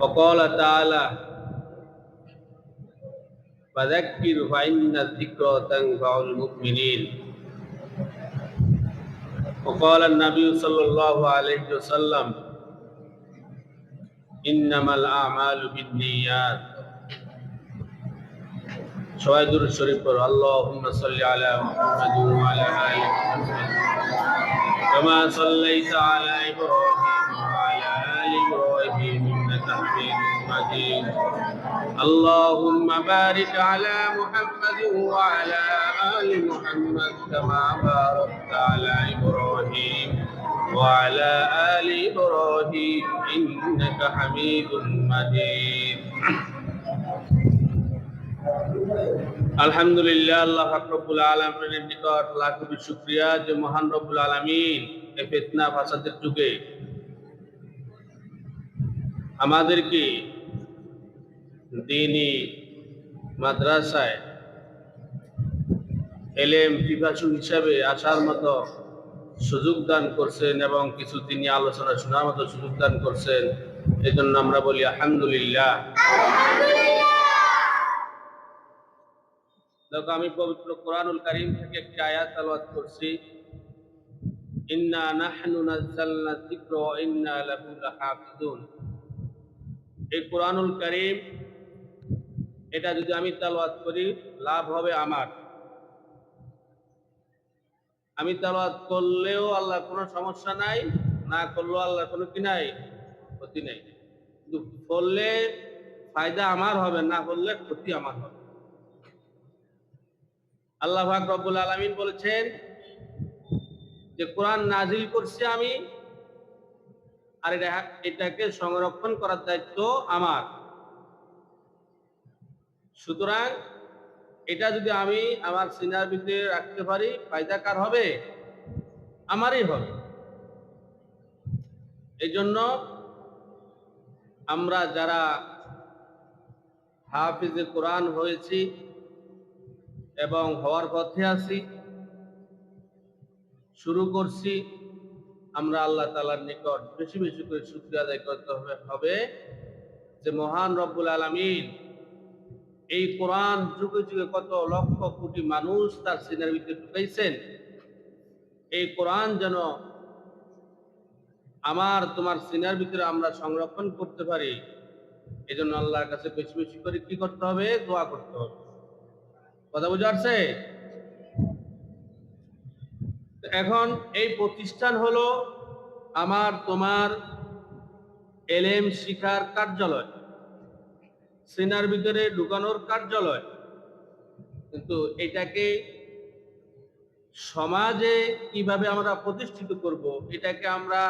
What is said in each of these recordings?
وقال تعالى فذكر فإن الذكرى تنفع المؤمنين وقال النبي صلى الله عليه وسلم إنما الأعمال بالنيات সবাই দুরূদ শরীফ পড়ো আল্লাহুম্মা সাল্লি আলা মুহাম্মাদ ওয়া আলা আলি মুহাম্মাদ কামা সাল্লাইতা আলা ইব্রাহিম ওয়া আলা আলি ইব্রাহিম ইন্নাকা হামিদুম মাজিদ আল্লাহুম্মা বারিক আলা মুহাম্মাদ ওয়া আলা আলি মুহাম্মাদ কামা বারাকতা আলা ইব্রাহিম ওয়া আলা আলি ইব্রাহিম ইন্নাকা হামিদুম মাজিদ। আলহামদুলিল্লাহ, আল্লাহ পাক রব্বুল আলামিনের নিকট লাখ কোটি শুকরিয়া যে মহান রব্বুল আলামিন এই ফিতনা ফাসাদের যুগে আমাদেরকে দ্বীনি মাদ্রাসায় এলেম পিপাসু হিসাবে আসার মতো সুযোগ দান করছেন এবং কিছু তিনি আলোচনা শোনার মতো সুযোগ দান করছেন। এই জন্য আমরা বলি আলহামদুলিল্লাহ। দেখো, আমি পবিত্র কোরআনুল কারীম থেকে একটি আয়াত তেলাওয়াত করছি, ইন্না নাহনু নাযালনা যিকরা ওয়া ইন্না লাহু লাহাফিজুন। এই কোরআনুল কারীম এটা যদি আমি তেলাওয়াত করি লাভ হবে আমার। আমি তেলাওয়াত করলেও আল্লাহ কোনো সমস্যা নাই, না করলেও আল্লাহ কোনো কি নাই, ক্ষতি নাই। কিন্তু করলে ফায়দা আমার হবে, না করলে ক্ষতি আমার হবে। আল্লাহ পাক রব্বুল আলামিন বলেছেন যে কোরআন নাজিল করছি আমি, আর এটাকে সংরক্ষণ করার দায়িত্ব আমার। সুতরাং এটা যদি আমি আমার সিনার ভিতরে রাখতে পারি, ফায়দা কার হবে? আমারই হবে। এই জন্য আমরা যারা হাফিজে কোরআন হয়েছি এবং হওয়ার পথে আছি, শুরু করছি, আমরা আল্লাহ তাআলার নিকট বেশি বেশি করে শুকরিয়া আদায় করতে হবে যে মহান রব্বুল আলামিন এই কোরআন যুগে যুগে কত লক্ষ কোটি মানুষ তার সিনার ভিতরে ঢুকাইছেন। এই কোরআন যেন আমার তোমার সিনার ভিতরে আমরা সংরক্ষণ করতে পারি, এই জন্য আল্লাহর কাছে বেশি বেশি করে কি করতে হবে? দোয়া করতে হবে। কথা বুঝা আসছে? এখন এই প্রতিষ্ঠান হলো আমার তোমার এলেম শিখার কার্যালয়, সিনার ভিতরে ঢুকানোর কার্যালয়। কিন্তু এটাকে সমাজে কিভাবে আমরা প্রতিষ্ঠিত করব, এটাকে আমরা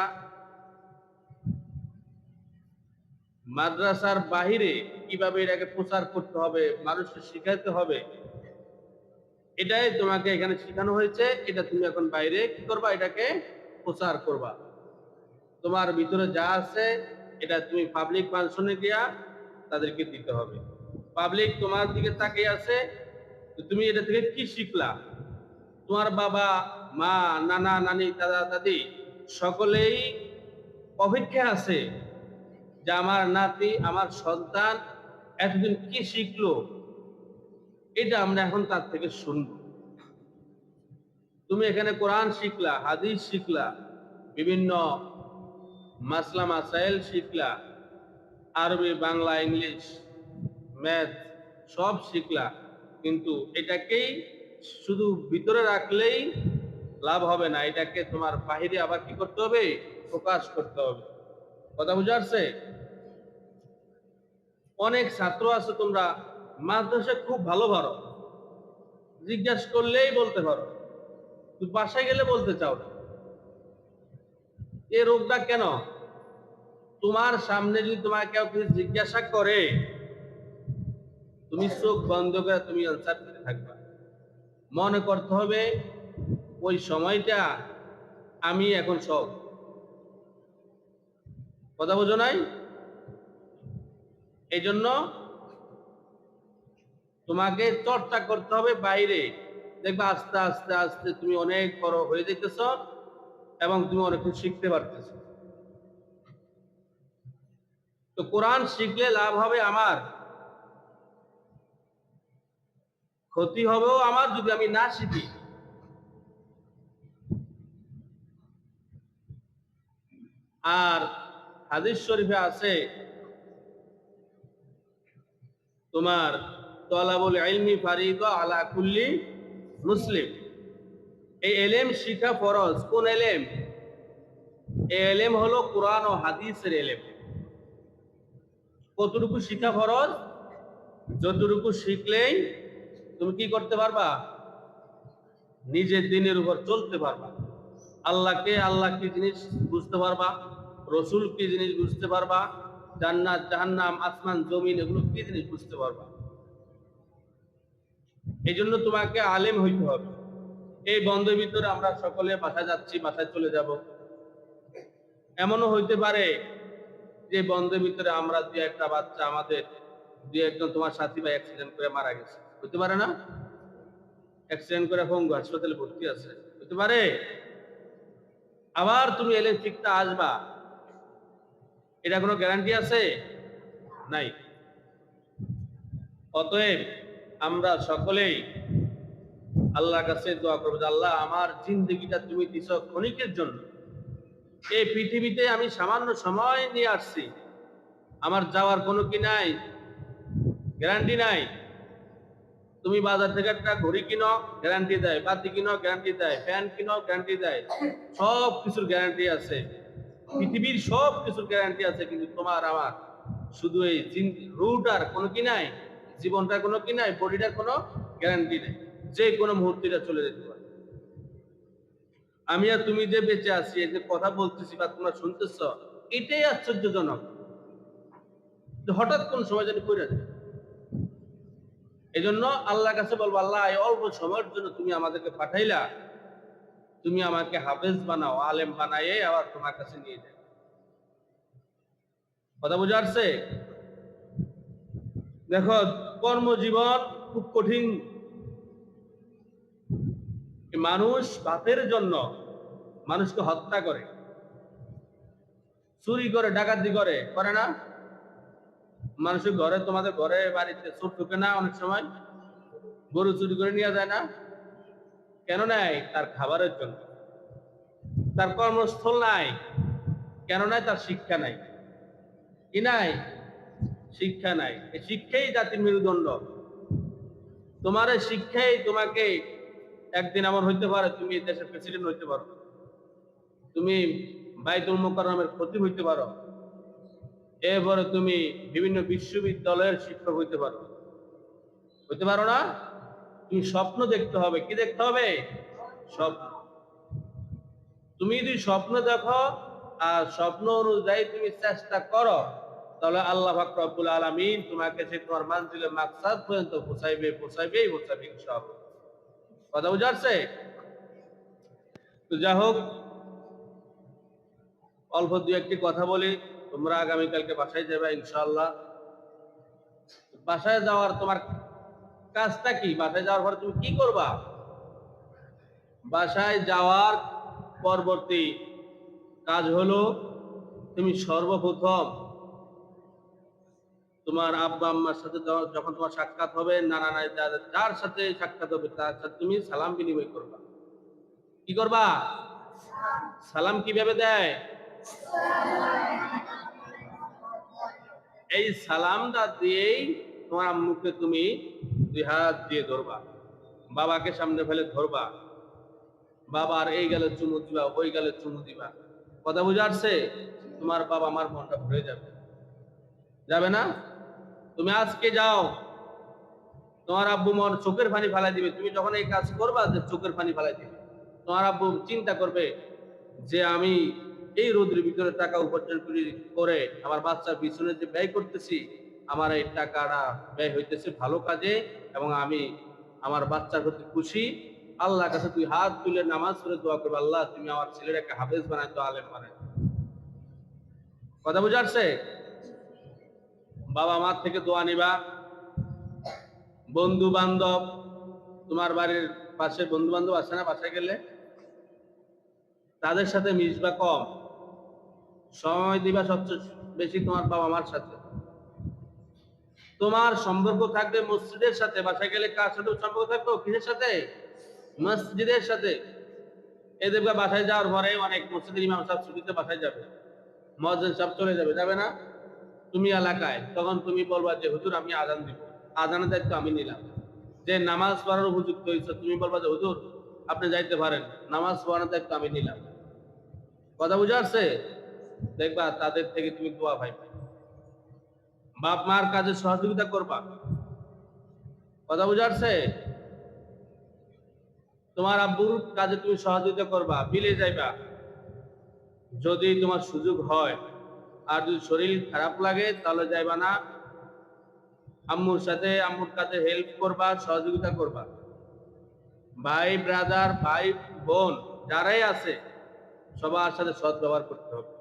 মাদ্রাসার বাহিরে কিভাবে এটাকে প্রচার করতে হবে, মানুষকে শিখাতে হবে, এটাই তোমাকে এখানে শেখানো হয়েছে। এটা তুমি এখন বাইরে কি করবা? এটাকে প্রচার করবা। তোমার ভিতরে যা আছে এটা তুমি পাবলিক ফাংশনে গিয়া তাদেরকে দিতে হবে। পাবলিক তোমার দিকে তাকিয়ে আছে, তুমি এটা থেকে কি শিখলা? তোমার বাবা মা, নানা নানি, দাদা দাদি সকলেই অপেক্ষা আছে যে আমার নাতি, আমার সন্তান এতদিন কি শিখলো, এটা আমরা এখন তার থেকে শুনব। তুমি এখানে কোরআন শিখলা, হাদিস শিখলা, বিভিন্ন মাসলা মাসাইল শিখলা, আরবি, বাংলা, ইংলিশ, ম্যাথ সব শিখলা, কিন্তু এটাকেই শুধু ভিতরে রাখলেই লাভ হবে না, এটাকে তোমার বাহিরে আবার কি করতে হবে? প্রকাশ করতে হবে। কথা বুঝা আসছে? অনেক ছাত্র আছে তোমরা মাদ্রাসায় খুব ভালো পারো, জিজ্ঞাসা করলেই বলতে পারো, তুমি বাসায় গেলে বলতে চাও না। এই রোগটা কেন? তোমার সামনে যদি তোমার কেউ কিছু জিজ্ঞাসা করে, তুমি চোখ বন্ধ করে তুমি আনসার দিতে থাকবা। মনে করতে হবে ওই সময়টা আমি এখন সব। কথা বোঝো নাই? এই জন্য তোমাকে চর্চা করতে হবে বাইরে। দেখবা আস্তে আস্তে আস্তে তুমি অনেক বড় হয়ে যেতেছ এবং তুমি অনেক কিছু শিখতে পারতেছ। তো কোরআন শিখলে লাভ হবে আমার, ক্ষতি হবেও আমার যদি আমি না শিখি। আর হাদিস শরীফে আছে তোমার তলাবুল ইলমি ফারিদা আলা কুল্লি মুসলিম, এই এলেম শিখা ফরজ। কোন এলেম? এই এলেম হলো কোরআন ও হাদিসের এলেম। কতটুকু শিখা ফরজ? যতটুকু শিখলেই তুমি কি করতে পারবা? নিজের দিনের উপর চলতে পারবা, আল্লাহ কি জিনিস বুঝতে পারবা, রসুল কি জিনিস বুঝতে পারবা, জান্নাত জাহান্নাম আসমান জমিন এগুলো কি জিনিস বুঝতে পারবা। এই জন্য তোমাকে আলেম হইতে হবে। এই বন্ধের ভিতরে আমরা সকলে বাসায় যাচ্ছি, বাসায় চলে যাব। এমনও হইতে পারে যে বন্ধের ভিতরে আমরা দুই একটা বাচ্চা, আমাদের দুই একজন তোমার সাথী ভাই অ্যাক্সিডেন্ট করে মারা গেছে, হইতে পারে না? অ্যাক্সিডেন্ট করে পঙ্গু হাসপাতালে ভর্তি আছে, হইতে পারে। আবার তুমি এলে শিখতে আসবা, এটা কোনো গ্যারান্টি আছে? নাই। অতএব আমরা সকলেই আল্লাহর কাছে দোয়া করবো যে আল্লাহ আমার জিন্দগিটা তুমি দিছ ক্ষণিকের জন্য। এই পৃথিবীতে আমি সামান্য সময় নিয়ে আসছি, আমার যাওয়ার কোনো কি নাই, গ্যারান্টি নাই। তুমি বাজার থেকে একটা ঘড়ি কিনো, গ্যারান্টি দেয়, বাতি কিনো গ্যারান্টি দেয়, ফ্যান কিনো গ্যারান্টি দেয়, সব কিছুর গ্যারান্টি আছে, পৃথিবীর সব কিছুর গ্যারান্টি আছে। কিন্তু তোমার আমার শুধু এই রুটার কোনো কি নাই, জীবনটার কোনো কি নাই, বডিটার কোনো গ্যারান্টি নেই, যে কোনো মুহূর্তে চলে যেতে পারে। আমি আর তুমি যে বেঁচে আছি, এই যে কথা বলতেছি বা তোমরা শুনতেছ, এটাই আশ্চর্যজনক যে হঠাৎ কোন সময় জানি করে যায়। এই জন্য আল্লাহর কাছে বলবো, আল্লাহ এই অল্প সময়ের জন্য তুমি আমাদেরকে পাঠাইলা, তুমি আমাকে হাফেজ বানাও, আলেম বানাইয়ে আবার তোমার কাছে নিয়ে যাও। কথা বুঝা আসছে? দেখো, কর্মজীবন খুব কঠিন। মানুষ বাপের জন্য মানুষকে হত্যা করে, চুরি করে, ডাকাতি করে, করে না? মানুষের ঘরে, তোমাদের ঘরে বাড়িতে চোর ঢুকে না অনেক সময়? গরু চুরি করে নিয়ে যায় না? কেন নেয়? তার খাবারের জন্য। তার কর্মস্থল নাই, কেন নাই? তার শিক্ষা নাই। কি নাই? শিক্ষা নাই। এই শিক্ষাই জাতির মেরুদণ্ড। তোমার শিক্ষাই তোমাকে একদিন এমন হইতে পারে তুমি দেশের প্রেসিডেন্ট হইতে পারো, তুমি বাইতুল মুকাররমের খতিব হইতে পারো, এরপরে তুমি বিভিন্ন বিশ্ববিদ্যালয়ের শিক্ষক হইতে পারো, হইতে পারো না? তুমি স্বপ্ন দেখতে হবে। কি দেখতে হবে? স্বপ্ন। তুমি যদি স্বপ্ন দেখো আর স্বপ্ন অনুযায়ী তুমি চেষ্টা করো, তাহলে আল্লাহ পাক রব্বুল আলামিন তোমাকে সে তোমার মানজিলে মাকসাদ পর্যন্ত পৌঁছাইবে ইনশাআল্লাহ। কথা বুঝা আসছে? তো যাই হোক, অল্প দু একটি কথা বলি। তোমরা আগামীকালকে বাসায় যাবে ইনশাআল্লাহ। বাসায় যাওয়ার তোমার কাজটা কি? বাসায় যাওয়ার পরে তুমি কি করবা? বাসায় যাওয়ার পরবর্তী কাজ হলো, তুমি সর্বপ্রথম তোমার আব্বা আম্মার সাথে যখন তোমার সাক্ষাৎ হবে, নানা নাই যার সাথে সাক্ষাৎ হবে তার সাথে তুমি সালাম বিনিময় করবা। কি করবা? সালাম কিভাবে দেয়? এই সালামটা দিয়েই তোমার আম্মুকে তুমি দুই হাত দিয়ে ধরবা, বাবাকে সামনে ফেলে ধরবা, বাবার এই গেলে চুমু দিবা, ওই গেলে চুমু দিবা। কথা বুঝা আসছে? তোমার বাবা আমার মনটা ভরে যাবে, যাবে না? তুমি আজকে যাও, তোমার আব্বু মন চোখের পানি ফেলাই দিবে। তুমি যখন এই কাজ করবা, যে চোখের পানি ফেলাই দিবে, তোমার আব্বু চিন্তা করবে যে আমি এই রোদের ভিতরে টাকা উপার্জন করে আমার বাচ্চার পিছনে যে ব্যয় করতেছি, আমার এই টাকাটা ব্যয় হইতেছে ভালো কাজে, এবং আমি আমার বাচ্চার প্রতি খুশি। আল্লাহর কাছে তুই হাত তুলে নামাজ পড়ে দোয়া করবে, আল্লাহ তুমি আমার ছেলেটাকে হাফেজ বানাই তো, আলেম বানাই। কথা বুঝা আসছে? বাবা মার থেকে দোয়া নিবা। বন্ধু বান্ধব, তোমার বাড়ির পাশে বন্ধু বান্ধব আছে না? বাসায় গেলে তাদের সাথে মিশবা কম, সময় দিবা সবচেয়ে বেশি তোমার বাবা মার সাথে। তোমার সম্পর্ক থাকবে মসজিদের সাথে। বাসায় গেলে কার সাথে সম্পর্ক থাকবে? কিসের সাথে? মসজিদের সাথে। এই দেখবে বাসায় যাওয়ার পরে অনেক মসজিদের ইমাম সাহেব ছুটিতে বাসায় যাবে, মুয়াজ্জিন সাহেব চলে যাবে, যাবে না? তুমি এলাকায়, তখন তুমি বলবা যে হুজুর আমি আজান দিব, আজানের দায়িত্ব আমি নিলাম। যে নামাজ পড়ার উপযুক্ত হয়েছে তুমি বলবা যে হুজুর আপনি যাইতে পারেন, নামাজ পড়ানোর দায়িত্ব আমি নিলাম। কথা বুঝা আসছে? দেখবা তাদের থেকে তুমি দোয়া পাইবে। বাপ মার কাজে সহযোগিতা করবা। কথা বুঝা আসছে? তোমার আব্বুর কাজে তুমি সহযোগিতা করবা, বিলে যাইবা যদি তোমার সুযোগ হয়। আর যদি শরীর খারাপ লাগে তাহলে যাইবা না, আম্মুর সাথে আম্মুর কাছে হেল্প করবা, সহযোগিতা করবা। ভাই ব্রাদার, ভাই বোন যারাই আছে সবার সাথে সৎ ব্যবহার করতে হবে।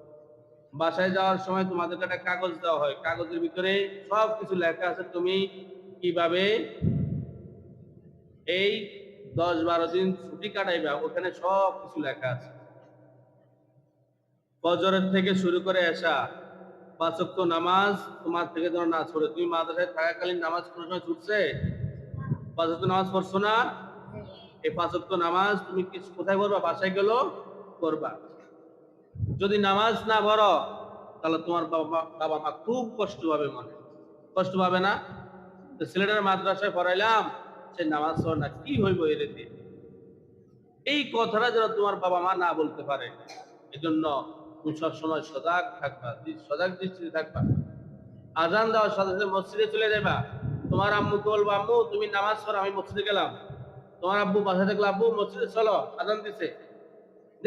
বাসায় যাওয়ার সময় তোমাদেরকে একটা কাগজ দেওয়া হয়, কাগজের ভিতরে সব কিছু লেখা আছে তুমি কিভাবে এই 10-12 দিন ছুটি কাটাইবা, ওখানে সব কিছু লেখা আছে। ফজরের থেকে শুরু করে এশা 5 ওয়াক্ত নামাজ তোমার থেকে যেন না ছুটে। তুমি মাদ্রাসায় থাকাকালীন নামাজ কোনো সময় ছুটছে? 5 ওয়াক্ত নামাজ পড়ছো না? এই 5 ওয়াক্ত নামাজ তুমি কোথায় পড়বা? বাসায় গেলো করবা। যদি নামাজ না পড়ো তাহলে তোমার বাবা মা খুব কষ্ট পাবে, মনে কষ্ট পাবে না? তো ছেলেটার মাদ্রাসায় পড়াইলাম, সে নামাজ পড়ে না, কি হইব এর দিয়ে? এই কথাটা যেন তোমার বাবা মা না বলতে পারে, এজন্য তুমি সবসময় সজাগ থাকবা, সজাগ দৃষ্টিতে থাকবা। আজান দেওয়ার সাথে সাথে মসজিদে চলে যাবা। তোমার আম্মুকে বলবো আম্মু তুমি নামাজ পড়ো, আমি মসজিদে গেলাম। তোমার আব্বু বাসায় থাকলে আব্বু মসজিদে চলো, আজান দিছে।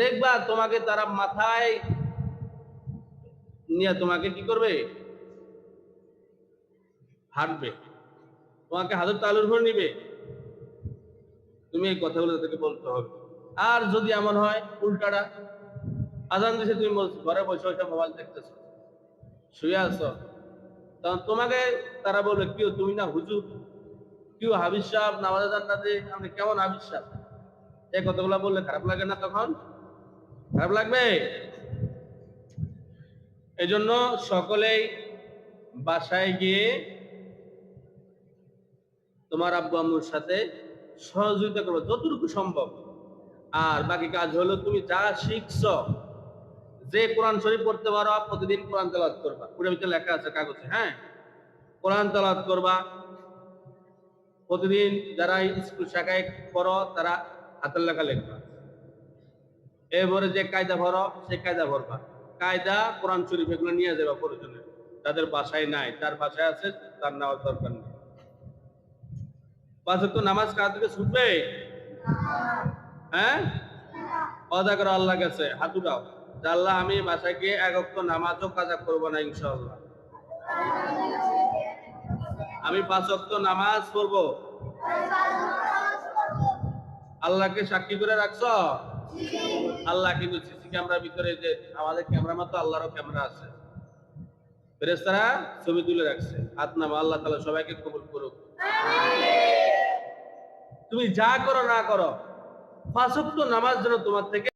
দেখবা তোমাকে তারা মাথায় নিয়ে তোমাকে কি করবে? হাঁটবে, তোমাকে হাতের তালুর ভরে নিবে। তুমি এই কথাগুলো তাদেরকে বলতে হবে। আর যদি এমন হয় উল্টাটা, আজান দিছে তুমি ঘরে বসে বসে মোবাইল দেখতেছো, শুয়ে আছো, তখন তোমাকে তারা বলবে কিও তুমি না হুজুর, কিও হাবিজ সাহেব নামাজে যান না যে, আপনি কেমন হাবিজ সাহেব? এই কথাগুলো বললে খারাপ লাগে না? তখন খারাপ লাগবে। এই জন্য সকলেই বাসায় গিয়ে তোমার আব্বু আম্মুর সাথে সহযোগিতা করবে যতটুকু সম্ভব। আর বাকি কাজ হলো তুমি যা শিখছো, যে কোরআন শরীফ পড়তে পারো প্রতিদিন কোরআন তেলাওয়াত করবা। পুরো ভিতরে লেখা আছে কাগজে, হ্যাঁ? কোরআন তেলাওয়াত করবা প্রতিদিন। যারা স্কুল শাখায় পড়ো তারা হাতের লেখা লিখবা। এরপরে যে কায়দা ভরো সে কায়দা ভরবা। কায়দা কোরআন শরীফ এগুলো নিয়ে যাবা প্রয়োজনে। তাদের বাসায় নাই, তার বাসায় আছে, তার নেওয়ার দরকার নেই। 5 ওয়াক্ত নামাজ কার থেকে ছুটবে? হ্যাঁ, ওয়াদা করো আল্লাহর কাছে, হাত উঠাও, আল্লাহ আমি বাসায় গিয়ে 1 ওয়াক্ত নামাজও কাজা করবো না ইনশাআল্লাহ। আমি 5 ওয়াক্ত নামাজ পড়বো। আল্লাহকে সাক্ষী করে রাখছো? আল্লাহ কিন্তু সিসি ক্যামেরার ভিতরে, যে আমাদের ক্যামেরা মতো আল্লাহরও ক্যামেরা আছে, ফেরেশতারা ছবি তুলে রাখছে। হাত নামা, আল্লাহ তাআলা সবাইকে কবুল করুক। তুমি যা করো না করো 5 ওয়াক্ত নামাজ যেন তোমার থেকে